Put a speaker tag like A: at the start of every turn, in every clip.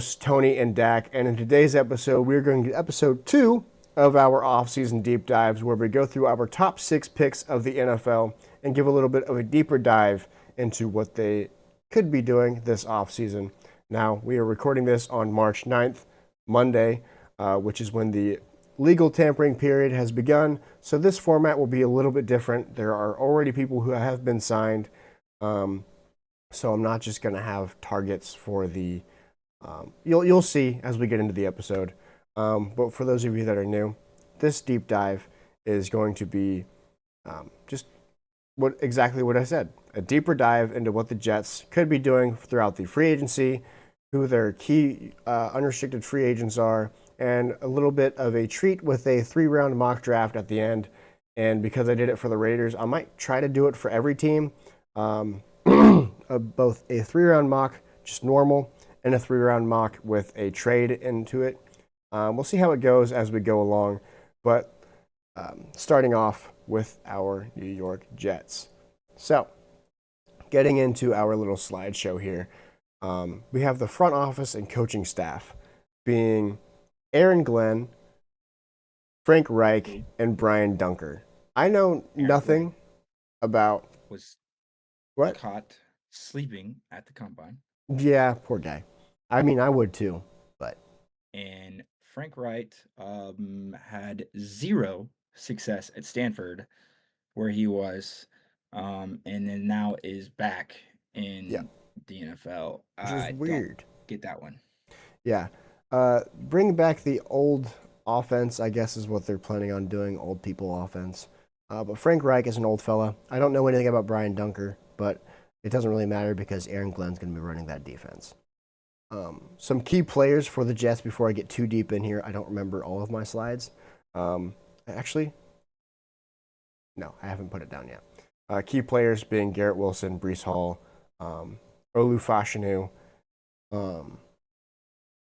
A: Tony and Dak, and in today's episode, we're going to episode 2 of our off-season deep dives, where we go through our top 6 picks of the NFL and give a little bit of a deeper dive into what they could be doing this off-season. Now, we are recording this on March 9th, Monday, which is when the legal tampering period has begun. So this format will be a little bit different. There are already people who have been signed, so I'm not just going to have targets for the you'll see as we get into the episode. But for those of you that are new, this deep dive is going to be just exactly what I said. A deeper dive into what the Jets could be doing throughout the free agency, who their key unrestricted free agents are, and a little bit of a treat with a 3-round mock draft at the end. And because I did it for the Raiders, I might try to do it for every team. Both a 3-round mock, just normal, and a 3-round mock with a trade into it. We'll see how it goes as we go along, but starting off with our New York Jets. So, getting into our little slideshow here, we have the front office and coaching staff being Aaron Glenn, Frank Reich, and Brian Dunker. I know nothing about
B: was
A: what?
B: caught sleeping at the combine,
A: Yeah, poor guy. I mean, I would too, but
B: and Frank Wright had zero success at Stanford, where he was, and then now is back
A: yeah,
B: in the NFL.
A: which is
B: I don't
A: weird.
B: get that one.
A: Yeah. Bring back the old offense, I guess, is what they're planning on doing, old people offense. But Frank Reich is an old fella. I don't know anything about Brian Dunker, but it doesn't really matter because Aaron Glenn's going to be running that defense. Some key players for the Jets before I get too deep in here. I don't remember all of my slides. Actually, no, I haven't put it down yet. Key players being Garrett Wilson, Breece Hall, Olu Fashanu.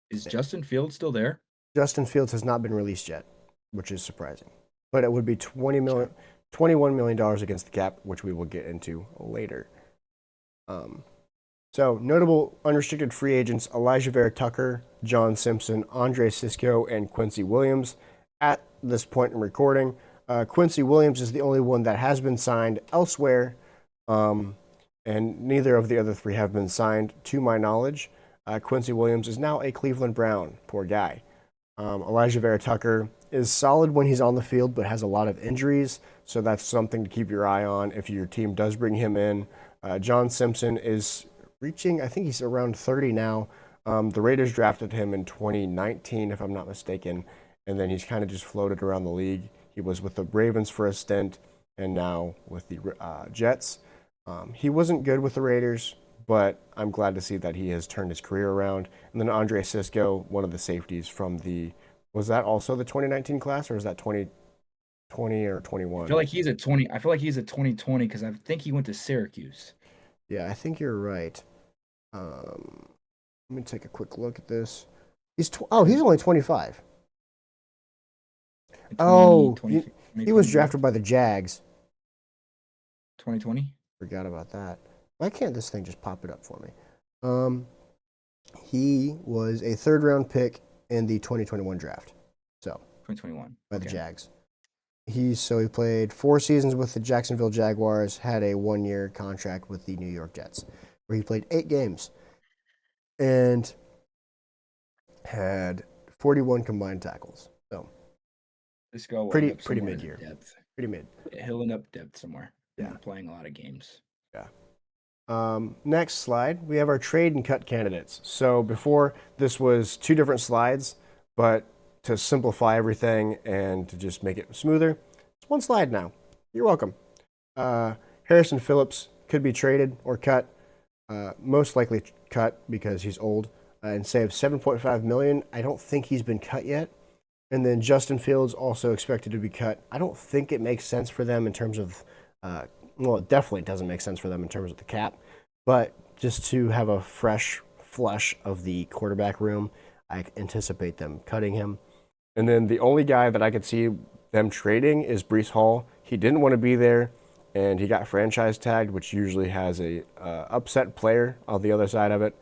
B: Is Justin Fields still there?
A: Justin Fields has not been released yet, which is surprising. But it would be
B: Sure.
A: $21 million against the cap, which we will get into later. So, notable unrestricted free agents Elijah Vera Tucker, John Simpson, Andre Cisco, and Quincy Williams. At this point in recording, Quincy Williams is the only one that has been signed elsewhere, and neither of the other three have been signed to my knowledge. Quincy Williams is now a Cleveland Brown. Poor guy. Elijah Vera Tucker is solid when he's on the field, but has a lot of injuries, so that's something to keep your eye on if your team does bring him in. John Simpson is reaching, I think he's around 30 now. The Raiders drafted him in 2019, if I'm not mistaken, and then he's kind of just floated around the league. He was with the Ravens for a stint, and now with the Jets. He wasn't good with the Raiders, but I'm glad to see that he has turned his career around. And then Andre Cisco, one of the safeties from was that also the 2019 class, or is that 2020 or 21?
B: I feel like he's a 2020 because I think he went to Syracuse.
A: Yeah, I think you're right. Um, Let me take a quick look at this. He's only 25. Oh, he was
B: 2020
A: drafted
B: draft.
A: by the Jags.
B: 2020.
A: Forgot about that. Why can't this thing just pop it up for me? Um, he was a 3rd-round pick in the 2021 draft. So
B: 2021.
A: by the
B: Okay.
A: Jags. He played 4 seasons with the Jacksonville Jaguars, had a 1-year contract with the New York Jets, where he played 8 games and had 41 combined tackles. So
B: Cisco will end
A: pretty
B: up
A: pretty
B: somewhere
A: mid
B: in
A: year,
B: depth.
A: pretty mid.
B: He'll end up depth somewhere
A: Yeah,
B: and playing a lot of games.
A: yeah. Next slide, we have our trade and cut candidates. So before, this was 2 different slides, but to simplify everything and to just make it smoother, it's 1 slide now. You're welcome. Harrison Phillips could be traded or cut. Most likely cut because he's old, and save 7.5 million. I don't think he's been cut yet. And then Justin Fields also expected to be cut. I don't think it makes sense for them in terms of, well, it definitely doesn't make sense for them in terms of the cap. But just to have a fresh flush of the quarterback room, I anticipate them cutting him. And then the only guy that I could see them trading is Breece Hall. He didn't want to be there, and he got franchise tagged, which usually has a upset player on the other side of it.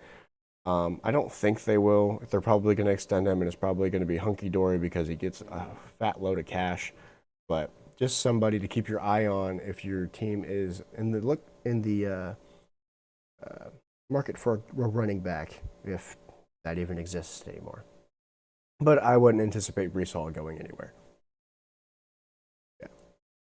A: I don't think they will. They're probably going to extend him, and it's probably going to be hunky dory because he gets a fat load of cash. But just somebody to keep your eye on if your team is in the market for a running back, if that even exists anymore. But I wouldn't anticipate Brees Hall going anywhere. Yeah.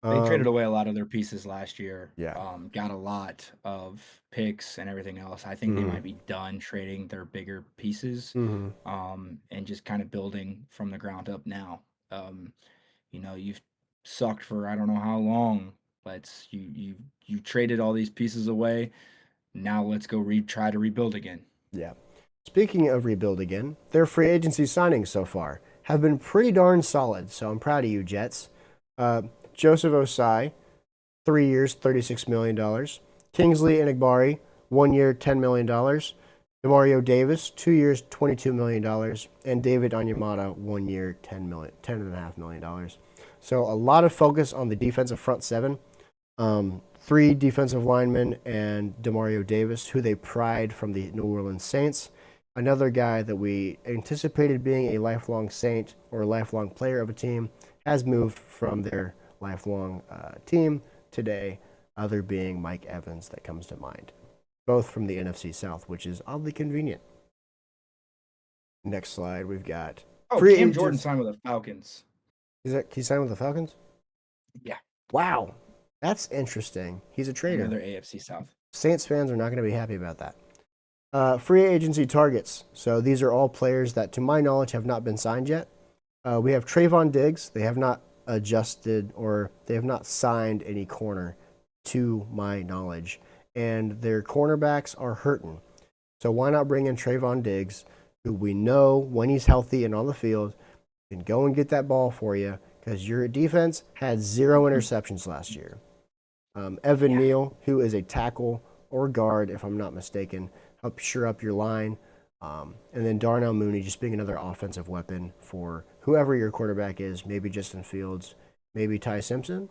B: They traded away a lot of their pieces last year.
A: Yeah.
B: Got a lot of picks and everything else. I think they
A: Mm-hmm.
B: might be done trading their bigger pieces,
A: Mm-hmm.
B: and just kind of building from the ground up now. Um, you've sucked for I don't know how long. You traded all these pieces away. Now let's go try to rebuild again.
A: Yeah. Speaking of rebuild again, their free agency signings so far have been pretty darn solid, so I'm proud of you, Jets. Joseph Osai, 3 years, $36 million. Kingsley Enagbari, 1 year, $10 million. Demario Davis, 2 years, $22 million. And David Onyemata, 1 year, $10.5 million. So a lot of focus on the defensive front seven. Three defensive linemen and Demario Davis, who they pried from the New Orleans Saints. Another guy that we anticipated being a lifelong Saint or a lifelong player of a team has moved from their lifelong team today, other being Mike Evans that comes to mind. Both from the NFC South, which is oddly convenient. Next slide, we've got
B: free Cam Jordan signed with the Falcons.
A: He signed with the Falcons?
B: Yeah.
A: Wow. That's interesting. He's a trader.
B: Another AFC South.
A: Saints fans are not going to be happy about that. Free agency targets. So these are all players that, to my knowledge, have not been signed yet. We have Trayvon Diggs. They have not adjusted or they have not signed any corner, to my knowledge. And their cornerbacks are hurting. So why not bring in Trayvon Diggs, who we know when he's healthy and on the field can go and get that ball for you, because your defense had 0 interceptions last year. Evan Neal, who is a tackle or guard, if I'm not mistaken, help shore up your line. And then Darnell Mooney just being another offensive weapon for whoever your quarterback is, maybe Justin Fields, maybe Ty Simpson.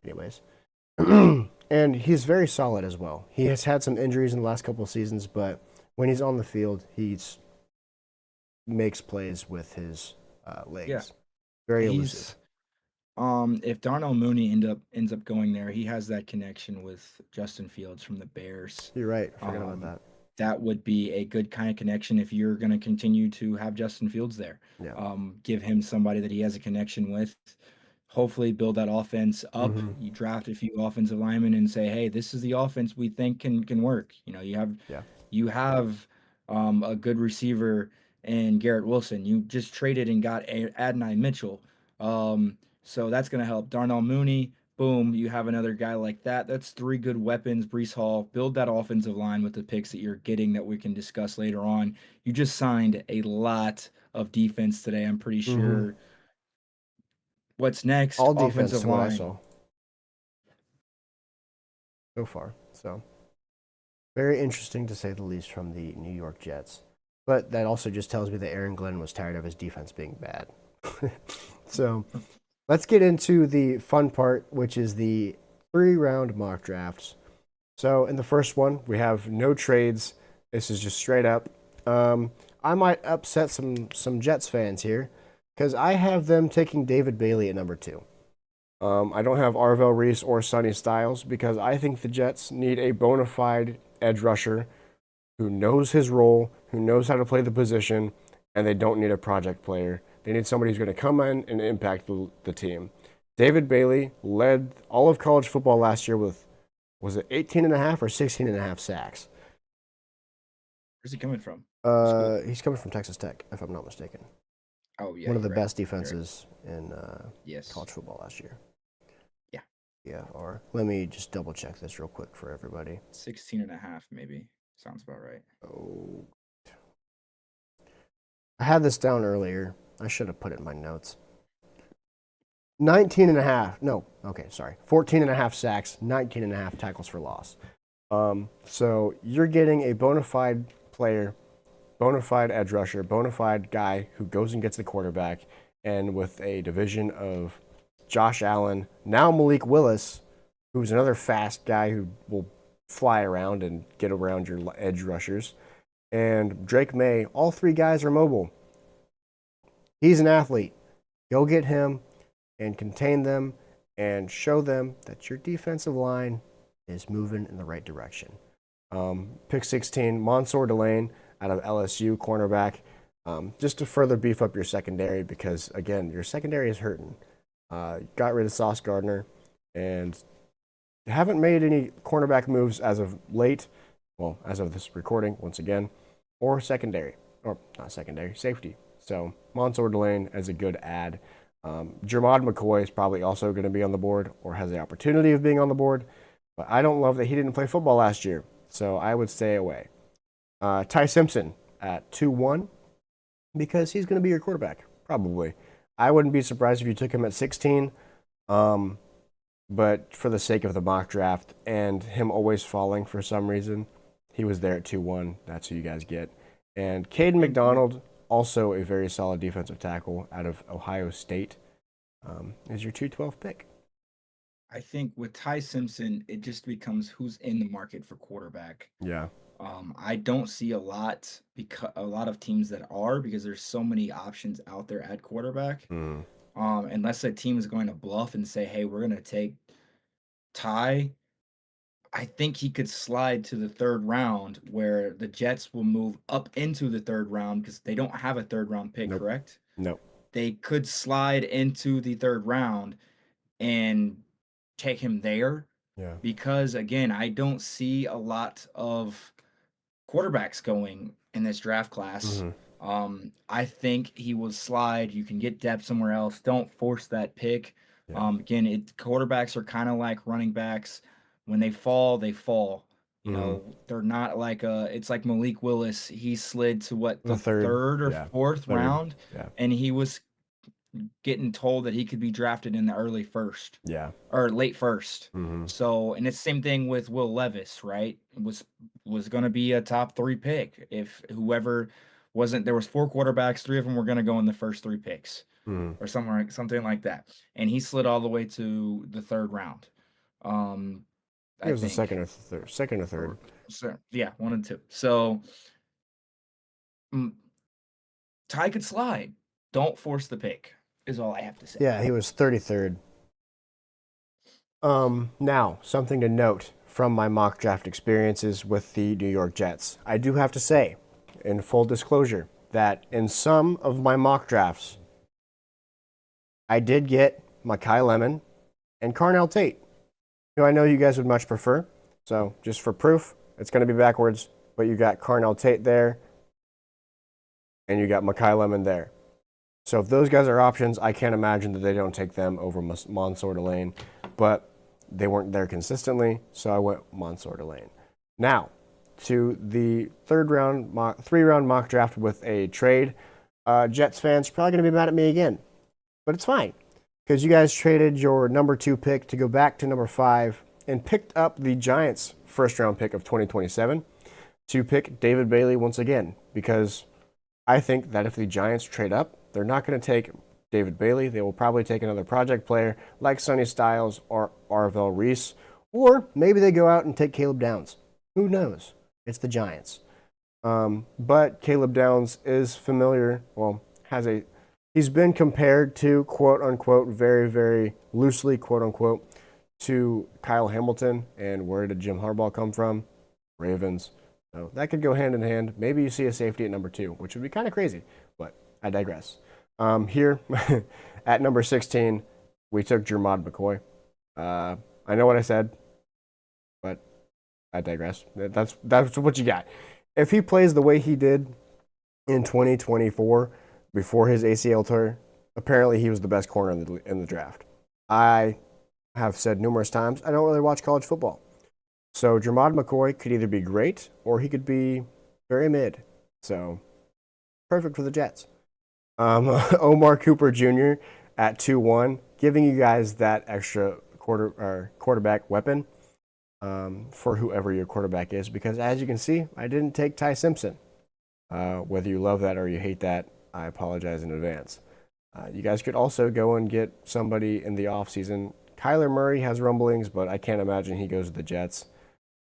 A: Anyways. And he's very solid as well. He has had some injuries in the last couple of seasons, but when he's on the field, he makes plays with his legs. Yeah. Very elusive.
B: If Darnell Mooney ends up going there, he has that connection with Justin Fields from the Bears.
A: You're right. I forgot about that.
B: That would be a good kind of connection if you're going to continue to have Justin Fields there.
A: Yeah.
B: Give him somebody that he has a connection with. Hopefully build that offense up. Mm-hmm. You draft a few offensive linemen and say, hey, this is the offense we think can work. You have a good receiver in Garrett Wilson. You just traded and got Adonai Mitchell. So that's going to help. Darnell Mooney, boom, you have another guy like that. That's 3 good weapons. Brees Hall, build that offensive line with the picks that you're getting that we can discuss later on. You just signed a lot of defense today, I'm pretty sure. Mm-hmm. What's next?
A: All offensive line. So far. So very interesting to say the least from the New York Jets. But that also just tells me that Aaron Glenn was tired of his defense being bad. So let's get into the fun part, which is the 3-round mock drafts. So in the first one, we have no trades. This is just straight up. I might upset some Jets fans here because I have them taking David Bailey at number 2. I don't have Arvell Reese or Sonny Styles because I think the Jets need a bona fide edge rusher who knows his role, who knows how to play the position, and they don't need a project player. They need somebody who's going to come in and impact the team. David Bailey led all of college football last year with, was it 18.5 or 16.5 sacks?
B: Where's he coming from?
A: He's coming from Texas Tech, if I'm not mistaken.
B: Oh, yeah.
A: One of the best defenses in college football last year.
B: Yeah.
A: Yeah, or let me just double check this real quick for everybody.
B: 16.5 maybe. Sounds about right.
A: Oh. I had this down earlier. I should have put it in my notes. 19.5. No, okay, sorry. 14.5 sacks, 19.5 tackles for loss. So you're getting a bona fide player, bona fide edge rusher, bona fide guy who goes and gets the quarterback, and with a division of Josh Allen, now Malik Willis, who's another fast guy who will fly around and get around your edge rushers. and Drake May. All three guys are mobile. He's an athlete. Go get him and contain them and show them that your defensive line is moving in the right direction. Pick 16, Mansour Delane out of LSU, cornerback, just to further beef up your secondary because, again, your secondary is hurting. Got rid of Sauce Gardner and haven't made any cornerback moves as of late, well, as of this recording, once again, or secondary, or not secondary, safety. So Mansour Delane as a good add. Jermod McCoy is probably also going to be on the board or has the opportunity of being on the board, but I don't love that he didn't play football last year, so I would stay away. Ty Simpson at 2-1 because he's going to be your quarterback, probably. I wouldn't be surprised if you took him at 16, but for the sake of the mock draft and him always falling for some reason, he was there at 2-1. That's who you guys get. And Caden McDonald, also a very solid defensive tackle out of Ohio State, is your 212 pick.
B: I think with Ty Simpson, it just becomes who's in the market for quarterback.
A: Yeah.
B: I don't see a lot of teams that are because there's so many options out there at quarterback. Unless a team is going to bluff and say, "Hey, we're going to take Ty," I think he could slide to the third round where the Jets will move up into the third round because they don't have a third round pick,
A: Nope.
B: correct?
A: Nope.
B: They could slide into the third round and take him there.
A: Yeah.
B: Because again, I don't see a lot of quarterbacks going in this draft class. I think he will slide. You can get depth somewhere else. Don't force that pick.
A: Yeah.
B: Again, quarterbacks are kind of like running backs. When they fall, they fall. You know, they're not like it's like Malik Willis. He slid to what the third or fourth round, and he was getting told that he could be drafted in the early first.
A: Yeah.
B: Or late 1st. So, and it's the same thing with Will Levis, right? It was going to be a top 3 pick if whoever wasn't. There was 4 quarterbacks, 3 of them were going to go in the first 3 picks, or something like that. And he slid all the way to the 3rd round.
A: It was the second or third.
B: So, yeah, 1 and 2. So Ty could slide. Don't force the pick. Is all I have to say.
A: Yeah, he was 33rd. Now, something to note from my mock draft experiences with the New York Jets. I do have to say, in full disclosure, that in some of my mock drafts, I did get Makai Lemon and Carnell Tate, who I know you guys would much prefer. So, just for proof, it's going to be backwards, but you got Carnell Tate there, and you got Makai Lemon there. So if those guys are options, I can't imagine that they don't take them over Mansour Delane, but they weren't there consistently, so I went Mansour Delane. Now, to the 3-round mock draft with a trade. Jets fans are probably going to be mad at me again, but it's fine because you guys traded your number 2 pick to go back to number 5 and picked up the Giants' first-round pick of 2027 to pick David Bailey once again because I think that if the Giants trade up, they're not going to take David Bailey. They will probably take another project player like Sonny Styles or Arvell Reese, or maybe they go out and take Caleb Downs. Who knows? It's the Giants. But Caleb Downs is familiar, he's been compared to, quote unquote, very, very loosely, quote unquote, to Kyle Hamilton. And where did Jim Harbaugh come from? Ravens. So that could go hand in hand. Maybe you see a safety at number 2, which would be kind of crazy, but I digress. Here at number 16, we took Jermod McCoy. I know what I said, but I digress. That's what you got. If he plays the way he did in 2024 before his ACL tear, apparently he was the best corner in the draft. I have said numerous times, I don't really watch college football. So Jermod McCoy could either be great or he could be very mid. So perfect for the Jets. Omar Cooper Jr. at 2-1, giving you guys that extra quarterback weapon for whoever your quarterback is. Because as you can see, I didn't take Ty Simpson. Whether you love that or you hate that, I apologize in advance. You guys could also go and get somebody in the offseason. Kyler Murray has rumblings, but I can't imagine he goes to the Jets.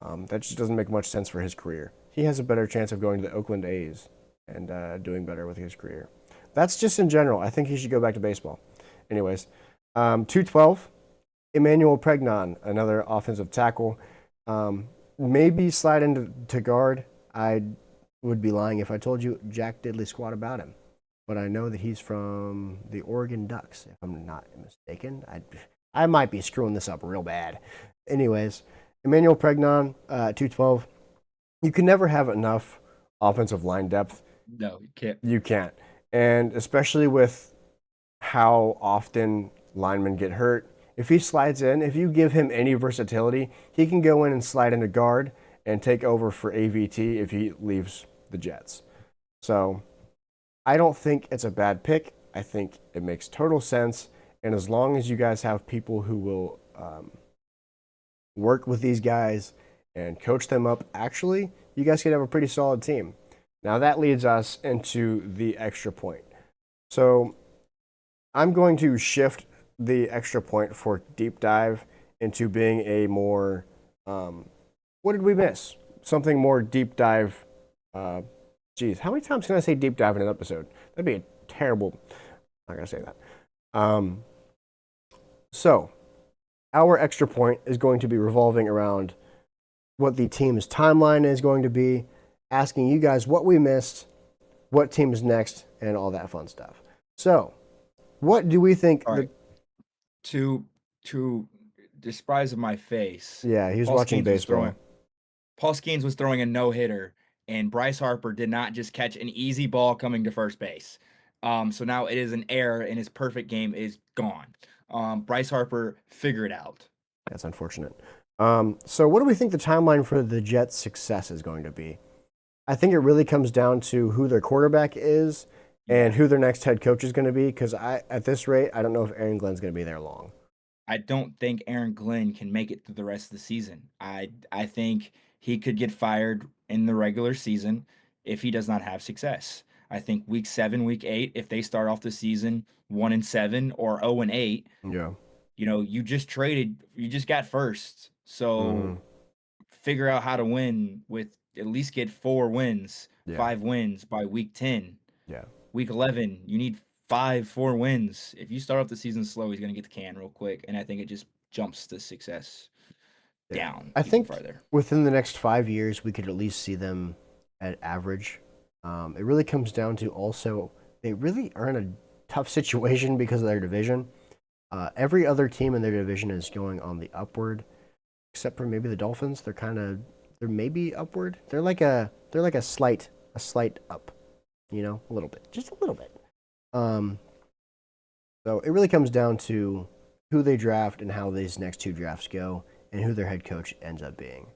A: That just doesn't make much sense for his career. he has a better chance of going to the Oakland A's and doing better with his career. That's just in general. I think he should go back to baseball. Anyways, 212, Emmanuel Pregnon, another offensive tackle. Maybe slide into guard. I would be lying if I told you jack diddly squat about him. But I know that he's from the Oregon Ducks, if I'm not mistaken. I might be screwing this up real bad. Anyways, Emmanuel Pregnon, 212. You can never have enough offensive line depth.
B: No, you can't.
A: You can't. And especially with how often linemen get hurt, if he slides in, if you give him any versatility, he can go in and slide into guard and take over for AVT if he leaves the Jets. So I don't think it's a bad pick. I think it makes total sense. And as long as you guys have people who will work with these guys and coach them up, actually, you guys could have a pretty solid team. Now that leads us into the extra point. So I'm going to shift the extra point for deep dive into being a more, what did we miss? Something more deep dive. Geez, how many times can I say deep dive in an episode? That'd be a terrible, I'm not going to say that. So our extra point is going to be revolving around what the team's timeline is going to be, asking you guys what we missed, what team is next, and all that fun stuff. So, what do we think?
B: All right. To the surprise of my face.
A: Yeah, he was watching baseball.
B: Paul Skeens was throwing a no-hitter, and Bryce Harper did not just catch an easy ball coming to first base. So now it is an error, and his perfect game is gone. Bryce Harper, figure it out.
A: That's unfortunate. So what do we think the timeline for the Jets' success is going to be? I think it really comes down to who their quarterback is and who their next head coach is going to be, because at this rate, I don't know if Aaron Glenn's going to be there long.
B: I don't think Aaron Glenn can make it through the rest of the season. I think he could get fired in the regular season if he does not have success. I think week 7, week 8, if they start off the season 1-7 or 0-8, you just got first. So figure out how to win with at least get 4 wins, 5 wins by week 10.
A: Yeah.
B: Week 11, you need 4 wins. If you start off the season slow, he's going to get the can real quick. And I think it just jumps the success down.
A: I think
B: farther.
A: Within the next 5 years, we could at least see them at average. It really comes down to also, they really are in a tough situation because of their division. Every other team in their division is going on the upward, except for maybe the Dolphins. They're maybe upward. They're like a slight up, a little bit, just a little bit. So it really comes down to who they draft and how these next 2 drafts go and who their head coach ends up being.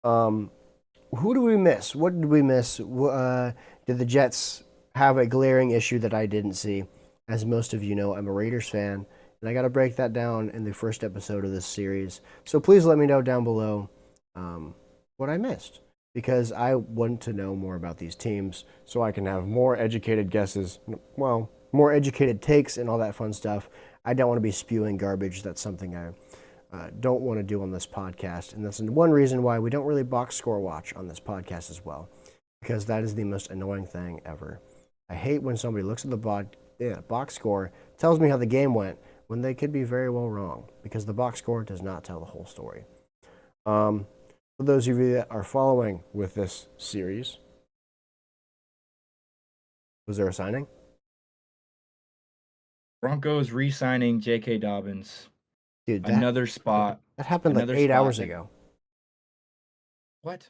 A: Who do we miss? What did we miss? Did the Jets have a glaring issue that I didn't see? As most of you know, I'm a Raiders fan, and I got to break that down in the first episode of this series. So please let me know down below what I missed, because I want to know more about these teams so I can have more educated guesses, more educated takes and all that fun stuff. I don't want to be spewing garbage. That's something I don't want to do on this podcast. And that's one reason why we don't really box score watch on this podcast as well, because that is the most annoying thing ever. I hate when somebody looks at the box score, tells me how the game went, when they could be very well wrong, because the box score does not tell the whole story. For those of you that are following with this series, was there a signing?
B: Broncos re-signing J.K. Dobbins.
A: Dude,
B: another spot.
A: That happened like 8 hours ago.
B: What?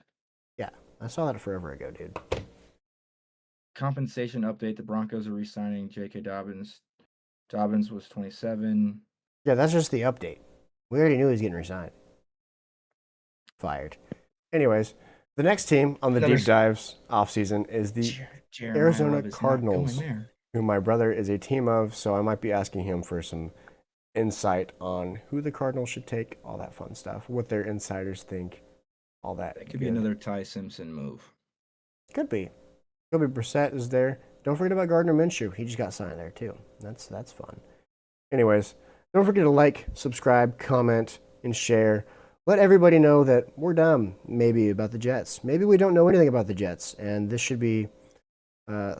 A: Yeah, I saw that forever ago, dude.
B: Compensation update. The Broncos are re-signing J.K. Dobbins. Dobbins was 27.
A: Yeah, that's just the update. We already knew he was getting re-signed. Fired. Anyways, the next team on the deep dives offseason is the Arizona Cardinals, who my brother is a team of, so I might be asking him for some insight on who the Cardinals should take, all that fun stuff, what their insiders think, all that.
B: It could be another Ty Simpson move.
A: Could be. Jacoby Brissett is there. Don't forget about Gardner Minshew. He just got signed there too. That's fun. Anyways, don't forget to like, subscribe, comment, and share. let everybody know that we're dumb, maybe, about the Jets. Maybe we don't know anything about the Jets, and this should be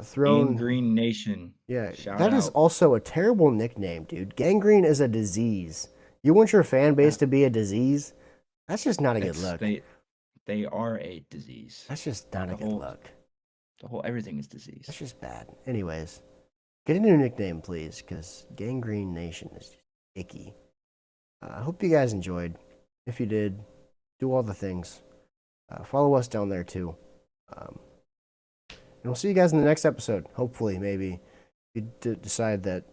A: thrown.
B: Gangrene Nation.
A: Yeah,
B: Shout
A: that is
B: out.
A: also a terrible nickname, dude. Gangrene is a disease. You want your fan base to be a disease? That's just not a good look.
B: They are a disease.
A: That's just not a good look.
B: Everything is disease.
A: That's just bad. Anyways, get a new nickname, please, because Gangrene Nation is icky. I hope you guys enjoyed. If you did, do all the things. Follow us down there too. And we'll see you guys in the next episode. Hopefully, maybe you decide that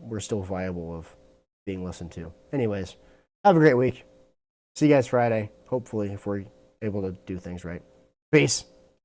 A: we're still viable of being listened to. Anyways, have a great week. See you guys Friday. Hopefully, if we're able to do things right. Peace.